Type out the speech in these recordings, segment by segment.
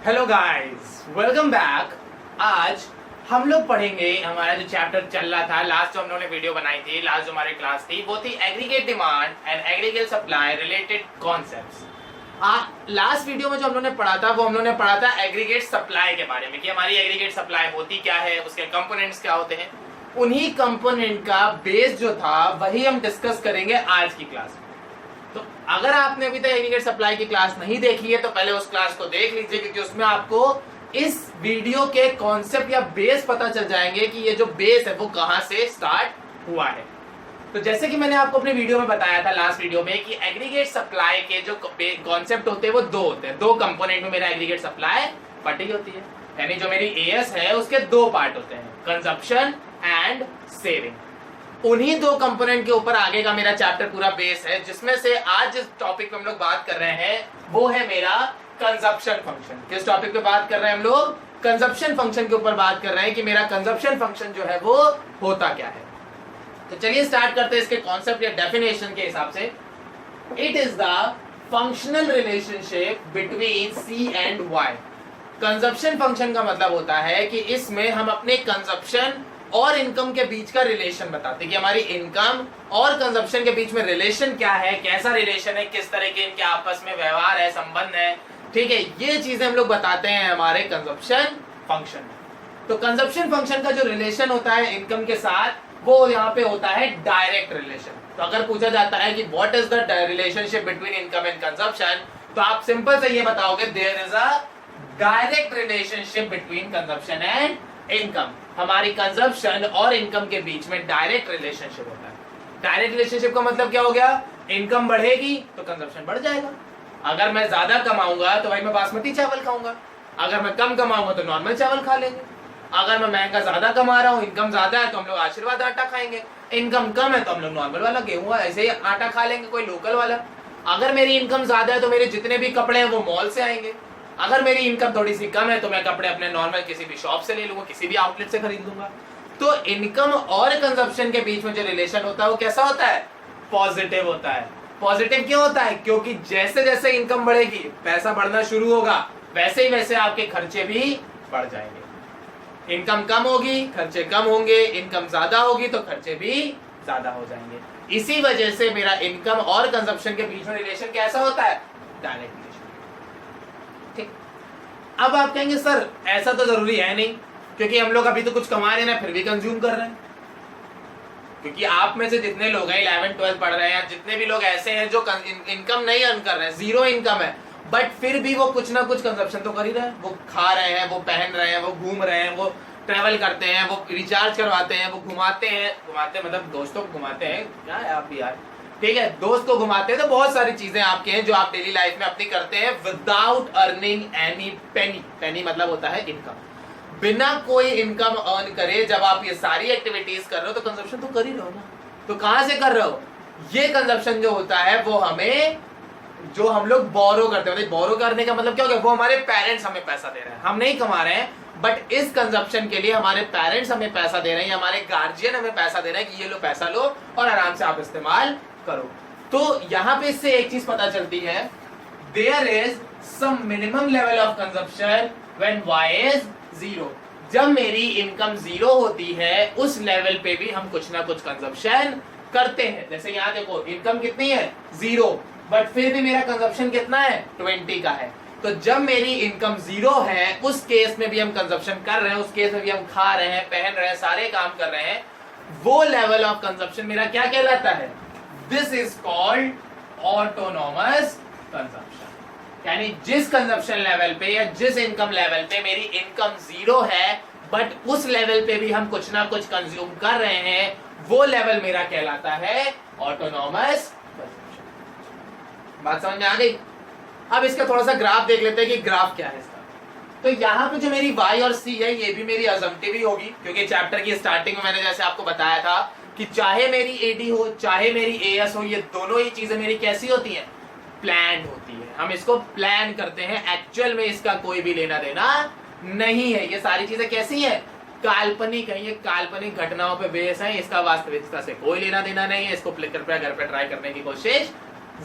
Hello guys, welcome back. आज हम लोग पढ़ेंगे हमारा जो चैप्टर चल रहा था, लास्ट जो हम लोगों ने वीडियो बनाई थी, लास्ट जो हमारी क्लास थी वो थी aggregate demand and aggregate supply related concepts. Last video में जो हम लोगों ने पढ़ा था वो हम लोगों ने पढ़ा था एग्रीगेट सप्लाई के बारे में कि हमारी एग्रीगेट सप्लाई होती क्या है, उसके कंपोनेंट्स क्या होते हैं। उन्हीं कंपोनेंट का बेस जो था वही हम डिस्कस करेंगे आज की क्लास में। तो अगर आपने अभी तक एग्रीगेट सप्लाई की क्लास नहीं देखी है तो पहले उस क्लास को देख लीजिए, क्योंकि उसमें आपको इस वीडियो के कॉन्सेप्ट या बेस पता चल जाएंगे कि ये जो बेस है वो कहां से स्टार्ट हुआ है। तो जैसे कि मैंने आपको अपने वीडियो में बताया था लास्ट वीडियो में कि एग्रीगेट सप्लाई के जो कॉन्सेप्ट होते हैं वो दो होते हैं। दो कंपोनेंट में मेरा एग्रीगेट सप्लाई बटी होती है, यानी जो मेरी एएस है उसके दो पार्ट होते हैं, कंजप्शन एंड सेविंग। उन्हीं दो कंपोनेंट के ऊपर आगे का मेरा चैप्टर पूरा बेस है, जिसमें से आज जिस टॉपिक पे हम लोग बात कर रहे हैं वो है मेरा कंजप्शन फंक्शन। किस टॉपिक पे बात कर रहे हैं हम लोग? कंजप्शन फंक्शन के ऊपर बात कर रहे हैं कि मेरा कंजप्शन फंक्शन जो है वो होता क्या है। तो चलिए स्टार्ट करते हैं इसके कॉन्सेप्ट या डेफिनेशन के हिसाब से। It is the functional relationship between C and Y. Consumption function का मतलब होता है कि इसमें हम अपने कंजप्शन और इनकम के बीच का रिलेशन बताते हैं कि हमारी इनकम और कंजप्शन के बीच में रिलेशन क्या है, कैसा रिलेशन है, किस तरह के इनके आपस में व्यवहार है, संबंध है। ठीक है, ये चीजें हम लोग बताते हैं हमारे कंजप्शन फंक्शन में। तो कंजप्शन फंक्शन का जो रिलेशन होता है इनकम के साथ वो यहाँ पे होता है डायरेक्ट रिलेशन। तो अगर पूछा जाता है कि what is the relationship between income and consumption, तो आप सिंपल से ये बताओगे there is a direct relationship between consumption and income. हमारी कंजप्शन और इनकम के बीच में डायरेक्ट रिलेशनशिप होता है। डायरेक्ट रिलेशनशिप का मतलब क्या हो गया? इनकम बढ़ेगी तो कंजप्शन बढ़ जाएगा। अगर मैं ज्यादा कमाऊंगा तो भाई मैं बासमती चावल खाऊंगा, अगर मैं कम कमाऊंगा तो नॉर्मल चावल खा लेंगे। अगर मैं महंगा ज्यादा कमा रहा हूँ, इनकम ज्यादा है तो हम लोग आशीर्वाद आटा खाएंगे, इनकम कम है तो हम लोग नॉर्मल वाला गेहूं ऐसे ही आटा खा लेंगे, कोई लोकल वाला। अगर मेरी इनकम ज्यादा है तो मेरे जितने भी कपड़े हैं वो मॉल से आएंगे। अगर मेरी इनकम थोड़ी सी कम है तो मैं कपड़े अपने नॉर्मल किसी भी शॉप से ले लूंगा, किसी भी आउटलेट से खरीद लूंगा। तो इनकम और कंजप्शन के बीच में जो रिलेशन होता है वो कैसा होता है? पॉजिटिव होता है। पॉजिटिव क्यों होता है? क्योंकि जैसे जैसे इनकम बढ़ेगी, पैसा बढ़ना शुरू होगा, वैसे ही वैसे आपके खर्चे भी बढ़ जाएंगे। इनकम कम होगी, खर्चे कम होंगे, इनकम ज्यादा होगी तो खर्चे भी ज्यादा हो जाएंगे। इसी वजह से मेरा इनकम और कंजप्शन के बीच में रिलेशन कैसा होता है? Direct relation. ठीक, अब आप कहेंगे सर ऐसा तो जरूरी है नहीं, क्योंकि हम लोग अभी तो कुछ कमा रहे हैं ना, फिर भी कंज्यूम कर रहे हैं। क्योंकि आप में से जितने लोग हैं 11-12 पढ़ रहे हैं, जितने भी लोग ऐसे हैं जो इनकम नहीं अर्न कर रहे हैं, जीरो इनकम है, बट फिर भी वो कुछ ना कुछ कंजप्शन तो कर ही रहे हैं। वो खा रहे हैं, वो पहन रहे हैं, वो घूम रहे हैं, वो ट्रैवल करते हैं, वो रिचार्ज करवाते हैं, वो घुमाते हैं, घुमाते मतलब दोस्तों को घुमाते हैं, क्या है आप भी यार, ठीक है, दोस्त को घुमाते हैं। तो बहुत सारी चीजें आपके हैं जो आप डेली लाइफ में अपनी करते हैं विदाउट अर्निंग एनी पेनी। पेनी मतलब होता है इनकम। बिना कोई इनकम अर्न करे जब आप ये सारी एक्टिविटीज कर रहे हो तो कंजप्शन तो कर ही रहे हो ना। तो कहां से कर रहे हो? ये कंजप्शन जो होता है वो हमें, जो हम लोग बोरो करते हैं, बोरो करने का मतलब क्या हो गया? वो हमारे पेरेंट्स हमें पैसा दे रहे हैं, हम नहीं कमा रहे हैं, बट इस कंजप्शन के लिए हमारे पेरेंट्स हमें पैसा दे रहे हैं, हमारे गार्जियन हमें पैसा दे रहे हैं कि ये लो पैसा लो और आराम से आप इस्तेमाल करो। तो यहां पे इससे एक चीज पता चलती है, there is some minimum level of consumption when y is zero. जब मेरी इनकम जीरो होती है उस लेवल पे भी हम कुछ ना कुछ कंजप्शन करते हैं। जैसे यहाँ देखो इनकम कितनी है? जीरो, बट फिर भी मेरा कंजप्शन कितना है? 20 का है। तो जब मेरी इनकम जीरो है उस केस में भी हम कंजप्शन कर रहे हैं, उस केस में भी हम खा रहे हैं, पहन रहे हैं, सारे काम कर रहे हैं। वो लेवल ऑफ कंजप्शन मेरा क्या कहलाता है? This is called autonomous consumption. यानी जिस कंजप्शन लेवल पे या जिस इनकम लेवल पे मेरी इनकम जीरो है बट उस लेवल पे भी हम कुछ ना कुछ कंज्यूम कर रहे हैं, वो लेवल मेरा कहलाता है ऑटोनॉमस कंजप्शन। बात समझ में आ गई? अब इसका थोड़ा सा ग्राफ देख लेते हैं कि ग्राफ क्या है इसका। तो यहाँ पे जो मेरी y और c है ये भी मेरी अजम्पटिव ही होगी, क्योंकि चैप्टर की स्टार्टिंग में मैंने जैसे आपको बताया था कि चाहे मेरी AD हो चाहे मेरी AS हो, ये दोनों ही चीजें मेरी कैसी होती हैं? प्लान होती है। हम इसको प्लान करते हैं, एक्चुअल में इसका कोई भी लेना देना नहीं है। ये सारी चीजें कैसी हैं? काल्पनिक है, ये काल्पनिक घटनाओं पे बेस है, इसका वास्तविकता से कोई लेना देना नहीं है। इसको कृपया घर पे ट्राई करने की कोशिश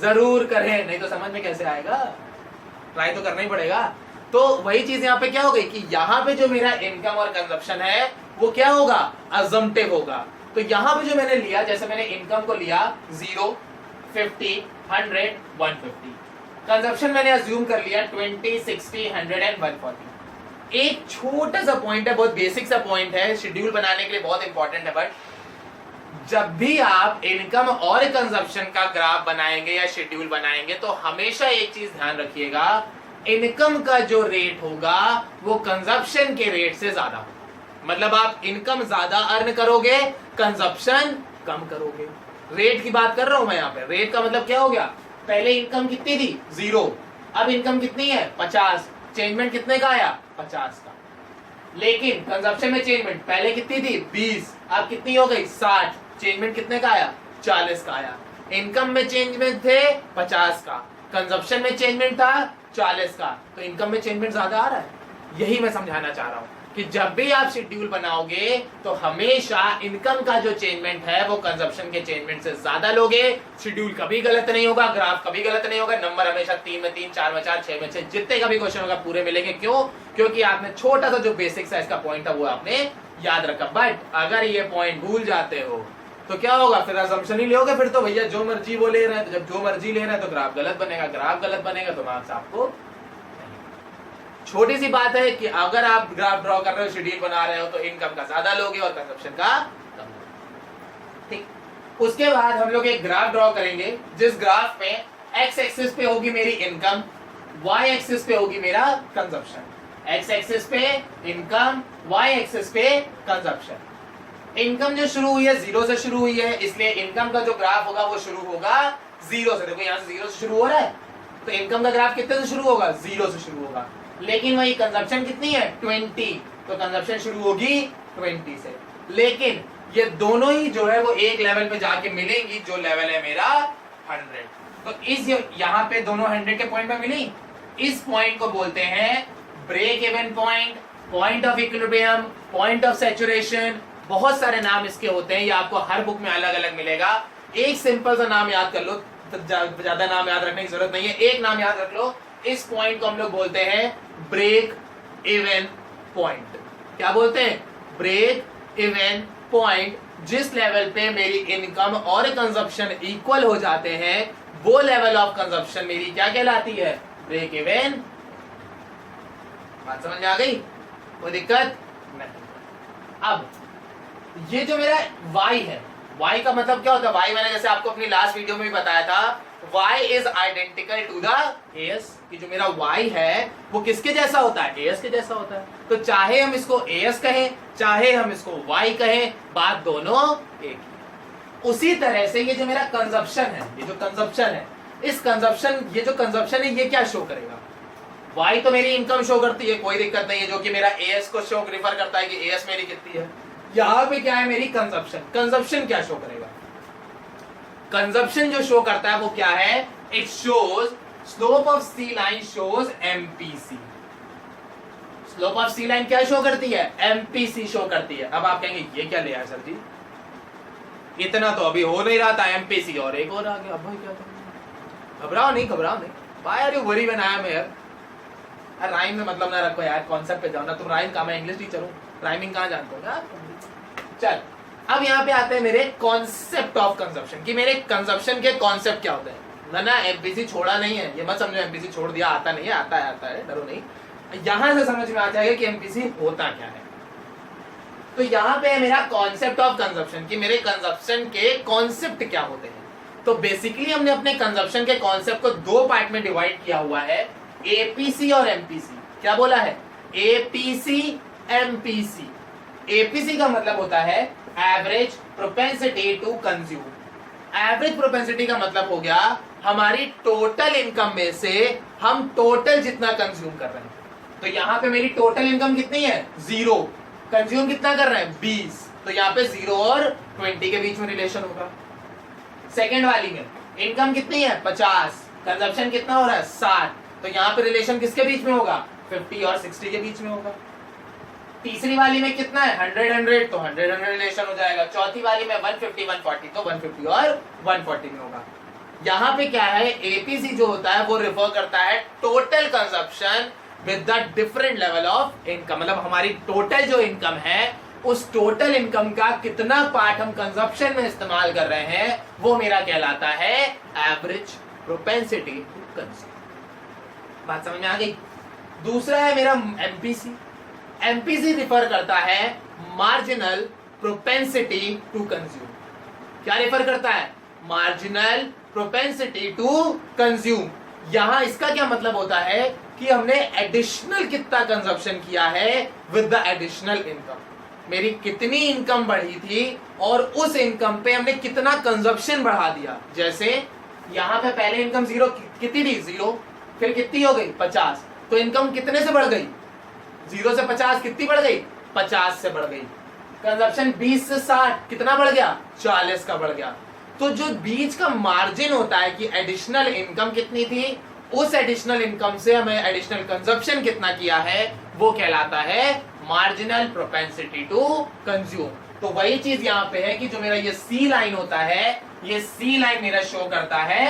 जरूर करें, नहीं तो समझ में कैसे आएगा? ट्राई तो करना ही पड़ेगा। तो वही चीज यहाँ पे क्या हो गई कि यहाँ पे जो मेरा इनकम और कंजप्शन है वो क्या होगा, अजम्पटिव होगा। तो यहाँ पे जो मैंने लिया, जैसे मैंने इनकम को लिया 0, 50, 100, 150, कंजप्शन मैंने अज्यूम कर लिया 20, 60, 100 एंड 140। एक छोटा सा पॉइंट है, बहुत बेसिक सा पॉइंट है, शेड्यूल बनाने के लिए बहुत इंपॉर्टेंट है, बट जब भी आप इनकम और कंजप्शन का ग्राफ बनाएंगे या शेड्यूल बनाएंगे तो हमेशा एक चीज ध्यान रखिएगा, इनकम का जो रेट होगा वो कंजप्शन के रेट से ज्यादा होगा। मतलब आप इनकम ज्यादा अर्न करोगे, कंजप्शन कम करोगे। रेट की बात कर रहा हूं मैं यहाँ पे। रेट का मतलब क्या हो गया, पहले इनकम कितनी थी 0, अब इनकम कितनी है 50, चेंजमेंट कितने का आया 50 का। लेकिन कंजप्शन में चेंजमेंट पहले कितनी थी 20, अब कितनी हो गई 60, चेंजमेंट कितने का आया 40 का आया। इनकम में चेंजमेंट थे 50 का, कंजप्शन में चेंजमेंट था 40 का, तो इनकम में चेंजमेंट ज्यादा आ रहा है। यही मैं समझाना चाह रहा हूं कि जब भी आप शेड्यूल बनाओगे तो हमेशा इनकम का जो चेंजमेंट है वो कंजप्शन के चेंजमेंट से ज्यादा लोगे। शेड्यूल कभी गलत नहीं होगा, ग्राफ कभी गलत नहीं होगा, नंबर हमेशा 3 में 3, 4 में 4, 6 में 6, जितने का भी क्वेश्चन होगा पूरे मिलेंगे। क्यों? क्योंकि आपने छोटा सा जो बेसिक साइज का पॉइंट है वो आपने याद रखा। बट अगर ये पॉइंट भूल जाते हो तो क्या होगा, फिर असम्पशन ही लोगे, फिर तो भैया जो मर्जी वो ले रहे हैं। तो जब जो मर्जी ले रहे हैं तो ग्राफ गलत बनेगा, ग्राफ गलत बनेगा तो मार्क्स आपको। छोटी सी बात है कि अगर आप ग्राफ ड्रॉ कर रहे हो, शेड्यूल बना रहे हो, तो इनकम का ज्यादा लोगे और कंजप्शन का कम लोगे। ठीक, उसके बाद हम लोग एक ग्राफ ड्रॉ करेंगे जिस ग्राफ में एक्स एक्सिस पे होगी मेरी इनकम, वाई एक्सिस पे होगी मेरा कंजप्शन। एक्स एक्सिस पे इनकम, वाई एक्सिस पे कंजप्शन। इनकम जो शुरू हुई है 0 से शुरू हुई है, इसलिए इनकम का जो ग्राफ होगा वो शुरू होगा 0 से। देखो यहाँ से 0 से शुरू हो रहा है, तो इनकम का ग्राफ कितने से शुरू होगा 0 से शुरू होगा। लेकिन वही कंजप्शन कितनी है 20, तो कंजप्शन शुरू होगी 20 से। लेकिन ये दोनों ही जो है वो एक लेवल पे जाके मिलेंगी, जो लेवल है मेरा 100। तो इस यहाँ पे दोनों 100 के पॉइंट पे मिली, इस पॉइंट को बोलते हैं break even point, point of equilibrium, point of saturation. बहुत सारे नाम इसके होते हैं, ये आपको हर बुक में अलग अलग मिलेगा। एक सिंपल सा नाम याद कर लो, तो ज्यादा नाम याद रखने की जरूरत नहीं है। एक नाम याद रख लो, इस पॉइंट को हम लोग बोलते हैं ब्रेक इवन पॉइंट। क्या बोलते हैं? Break even point. जिस लेवल पे मेरी इनकम और कंजप्शन इक्वल हो जाते हैं वो लेवल ऑफ कंजप्शन मेरी क्या कहलाती है? Break even. बात समझ में आ गई? कोई दिक्कत नहीं। अब ये जो मेरा y है, y का मतलब क्या होता है? y मैंने जैसे आपको अपनी लास्ट वीडियो में भी बताया था, y is identical to the as, कि जो मेरा y है वो किसके जैसा होता है? as के जैसा होता है। तो चाहे हम इसको as कहें, चाहे हम इसको y कहें, बात दोनों एक ही। उसी तरह से ये जो मेरा कंजप्शन है, ये जो कंजप्शन है, इस कंजप्शन, ये जो कंजप्शन है ये क्या शो करेगा? y तो मेरी इनकम शो करती है, कोई दिक्कत नहीं है, जो कि मेरा as को शो रिफर करता है कि as मेरी कितनी है। यहां पे क्या है? मेरी कंजप्शन। कंजप्शन क्या शो करेगा? कंजप्शन जो शो करता है वो क्या है? It shows slope of C line shows MPC. Slope of C line क्या शो करती है? एमपीसी शो करती है। अब आप कहेंगे ये क्या ले आया सर जी, इतना तो अभी हो नहीं रहा था, एमपीसी और एक और आ गया। अब भाई क्या करें? घबराओ नहीं, घबराओ नहीं। Why are you worry when I am here? Rhyme में मतलब ना रखो यार, कॉन्सेप्ट पे जाओ ना। तुम राइम का, मैं इंग्लिश टीचर हूँ, राइमिंग कहाँ जानते हो यार? चल, अब यहाँ पे आते हैं मेरे कॉन्सेप्ट ऑफ कंजप्शन, कि मेरे कंजप्शन के कॉन्सेप्ट क्या होते हैं। ना एमपीसी छोड़ा नहीं है, ये मत समझो एमपीसी छोड़ दिया, आता नहीं है, आता है, डरो नहीं। यहां से समझ में आ जाएगा कि एमपीसी होता क्या है। तो यहाँ पे है मेरा कॉन्सेप्ट ऑफ कंजप्शन, कि मेरे कंजप्शन के कॉन्सेप्ट क्या होते हैं। तो बेसिकली हमने अपने कंजप्शन के कॉन्सेप्ट को 2 पार्ट में डिवाइड किया हुआ है, एपीसी और एमपीसी। क्या बोला है? APC, MPC. एपीसी का मतलब होता है average propensity to consume. Average propensity का मतलब हो गया हमारी टोटल इनकम में से हम टोटल जितना कंज्यूम कर रहे हैं। तो यहाँ पे मेरी टोटल इनकम कितनी है? 0। कंज्यूम कितना कर रहे हैं? 20। तो यहाँ पे 0 और 20 के बीच में रिलेशन होगा। सेकेंड वाली में इनकम कितनी है? 50। कंजप्शन कितना हो रहा है? 60। तो यहाँ पे रिलेशन किसके बीच में होगा? 50 और 60 के बीच में होगा। तीसरी वाली में कितना है? 100 तो 100 रिलेशन हो जाएगा। चौथी वाली में 150 140 तो 150 और 140 में होगा। यहाँ पे क्या है? एपीसी जो होता है वो रिफर करता है total consumption with the different level of income. मतलब हमारी टोटल जो इनकम है उस टोटल इनकम का कितना पार्ट हम कंजप्शन में इस्तेमाल कर रहे हैं वो मेरा कहलाता है एवरेज प्रोपेंसिटी टू कंज्यूम। बात समझ में आ गई। दूसरा है मेरा एमपीसी। एमपीसी रिफर करता है मार्जिनल प्रोपेंसिटी टू कंज्यूम। क्या रिफर करता है? Marginal propensity to consume. यहां इसका क्या मतलब होता है कि हमने एडिशनल कितना कंजप्शन किया है विद द एडिशनल इनकम। मेरी कितनी इनकम बढ़ी थी और उस इनकम पे हमने कितना कंजप्शन बढ़ा दिया। जैसे यहां पे पहले इनकम जीरो कितनी थी? जीरो, फिर कितनी हो गई? 50। तो इनकम कितने से बढ़ गई? 0 से 50 कितनी बढ़ गई? 50 से बढ़ गई। कंजप्शन 20 से 60 कितना बढ़ गया? 40 का बढ़ गया। तो जो बीच का मार्जिन होता है कि एडिशनल इनकम कितनी थी, उस एडिशनल इनकम से हमें एडिशनल कंजप्शन कितना किया है, वो कहलाता है मार्जिनल प्रोपेंसिटी टू कंज्यूम। तो वही चीज यहां पे है कि जो मेरा ये सी लाइन होता है, ये सी लाइन मेरा शो करता है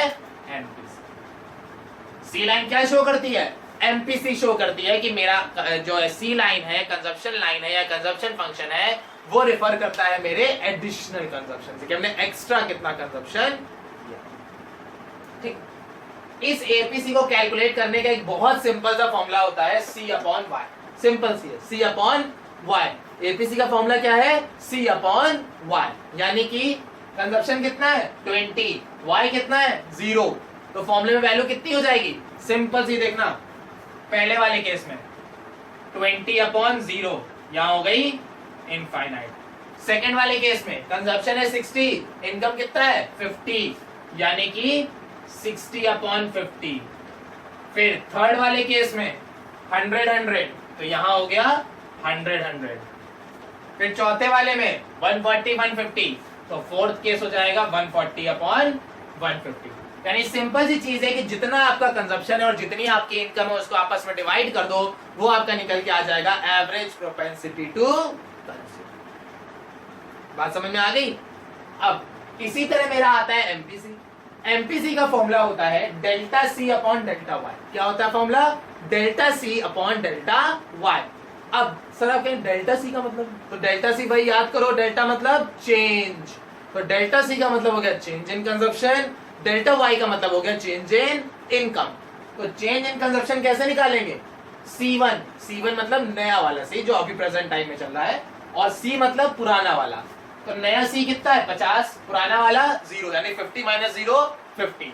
एमपीसी। सी लाइन क्या शो करती है? एमपीसी शो करती है कि मेरा जो सी लाइन है, कंजप्शन लाइन है या कंजप्शन फंक्शन है, वो रिफर करता है मेरे एडिशनल कंजप्शन से कि हमने एक्स्ट्रा कितना कंजप्शन किया। ठीक। इस एपीसी को कैलकुलेट करने का एक बहुत सिंपल सा फॉर्मूला होता है सी अपॉन वाई। सिंपल सी है, सी अपॉन वाई। एपीसी का फॉर्मूला क्या है? सी अपॉन वाई। यानी कि कंजप्शन कितना है? 20, वाई कितना है? 0। तो फॉर्मूले में वैल्यू कितनी हो जाएगी? सिंपल सी देखना, पहले वाले केस में 20 अपॉन 0 यहां हो गई इनफाइनाइट। सेकेंड वाले केस में कंजप्शन है 60, इनकम कितना है? 50, यानी कि 60 अपॉन 50। फिर थर्ड वाले केस में 100, तो यहां हो गया 100। फिर चौथे वाले में 140, 150, तो फोर्थ केस हो जाएगा 140 अपॉन 150। यानी सिंपल सी चीज है कि जितना आपका कंजप्शन है और जितनी आपकी इनकम है उसको आपस में डिवाइड कर दो, वो आपका निकल के आ जाएगा एवरेज प्रोपेंसिटी टू कंज्यूम। बात समझ में आ गई। अब इसी तरह मेरा आता है एमपीसी। एमपीसी का फॉर्मूला होता है delta C upon delta Y. क्या होता है formula? Delta C upon delta Y. अब सर आप कहें डेल्टा सी का मतलब, तो डेल्टा सी भाई याद करो, डेल्टा मतलब चेंज। तो डेल्टा सी का मतलब हो गया change in consumption, delta Y का मतलब हो गया चेंज इन इनकम। तो चेंज इन कंजप्शन कैसे निकालेंगे? C1, C1 मतलब नया वाला सी जो अभी प्रेजेंट टाइम में चल रहा है, और C मतलब पुराना वाला। तो नया C कितना है? 50, पुराना वाला 0, यानी 50 माइनस 0 50।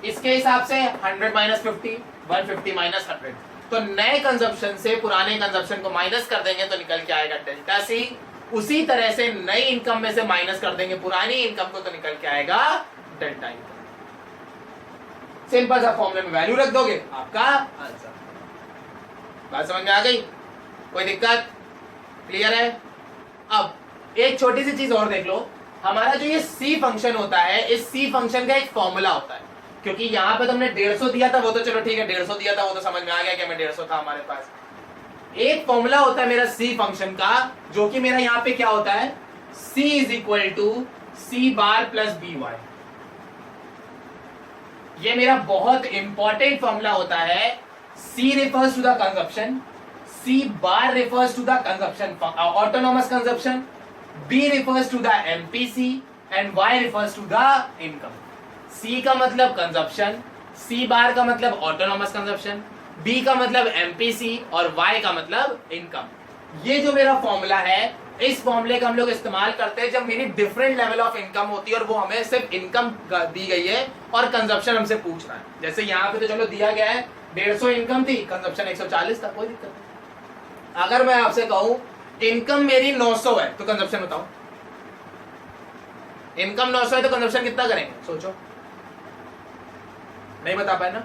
इसके हिसाब से 100 माइनस 50, 150 माइनस 100। तो नए कंजप्शन से पुराने कंजप्शन को माइनस कर देंगे तो निकल के आएगा डेल्टा सी। उसी तरह से नई इनकम में से माइनस कर देंगे पुरानी इनकम को तो निकल के आएगा डेल्टा इनकम। सिंपल सा फॉर्मूले में वैल्यू रख दोगे, आपका आंसर। बात समझ में आ गई? कोई दिक्कत? क्लियर है? अब एक छोटी सी चीज और देख लो। हमारा जो ये सी फंक्शन होता है, इस सी फंक्शन का एक फॉर्मूला होता है। क्योंकि यहां पे तुमने 150 दिया था, वो तो चलो ठीक है, 150 दिया था, वो तो समझ में आ गया कि हमें 150 था हमारे पास। एक फॉर्मूला होता है मेरा सी फंक्शन का, जो कि मेरा यहां पे क्या होता है? C is equal to C bar plus B Y. ये मेरा बहुत इंपॉर्टेंट फॉर्मूला होता है। C refers to the consumption, C bar refers to the consumption, autonomous consumption, B refers to the MPC and Y refers to the income. C का मतलब consumption, C बार का मतलब autonomous consumption, B का मतलब MPC और Y का मतलब income. ये जो मेरा फॉर्मूला है, इस फॉर्मूले का हम लोग इस्तेमाल करते हैं जब मेरी डिफरेंट लेवल ऑफ इनकम होती है और वो हमें सिर्फ इनकम दी गई है और कंजप्शन हमसे पूछ रहा है। जैसे यहाँ पे तो चलो दिया गया है 150 इनकम थी, कंजप्शन 140 था, कोई दिक्कत नहीं। अगर मैं आपसे कहूं इनकम मेरी 900 है तो कंजप्शन बताओ। इनकम 900 है तो कंजप्शन कितना करेंगे? सोचो। नहीं बता पाए ना,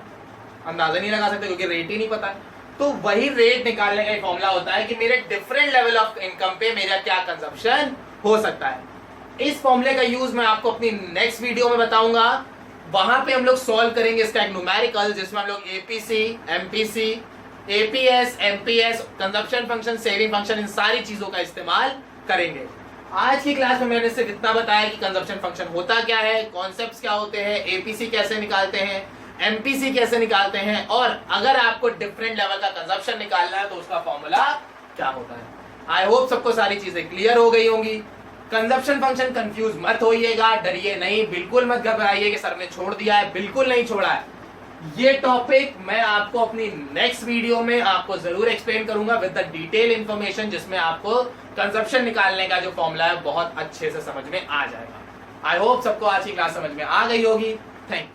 अंदाजा नहीं लगा सकते क्योंकि रेट ही नहीं पता है। तो वही रेट निकालने का एक फॉर्मूला होता है कि मेरे डिफरेंट लेवल ऑफ इनकम पे मेरा क्या कंजप्शन हो सकता है। इस फॉर्मूले का यूज मैं आपको अपनी नेक्स्ट वीडियो में बताऊंगा। वहां पे हम लोग सॉल्व करेंगे इसका एक न्यूमेरिकल, जिसमें हम लोग APC, MPC, APS, MPS, consumption function, saving function, इन सारी चीजों का इस्तेमाल करेंगे। आज की क्लास में मैंने सिर्फ इतना बताया कि कंजप्शन फंक्शन होता क्या है, कॉन्सेप्ट्स क्या होते हैं, एपीसी कैसे निकालते हैं, एमपीसी कैसे निकालते हैं, और अगर आपको डिफरेंट लेवल का कंजप्शन निकालना है तो उसका फॉर्मूला क्या होता है। आई होप सबको सारी चीजें क्लियर हो गई होंगी। कंजप्शन फंक्शन कंफ्यूज मत होइएगा, डरिए नहीं, बिल्कुल मत घबराइए कि सर ने छोड़ दिया है, बिल्कुल नहीं छोड़ा है। ये टॉपिक मैं आपको अपनी नेक्स्ट वीडियो में आपको जरूर एक्सप्लेन करूंगा विद द डिटेल इंफॉर्मेशन, जिसमें आपको कंजप्शन निकालने का जो फॉर्मूला है बहुत अच्छे से समझ में आ जाएगा। आई होप सबको आज की क्लास समझ में आ गई होगी। Thank you.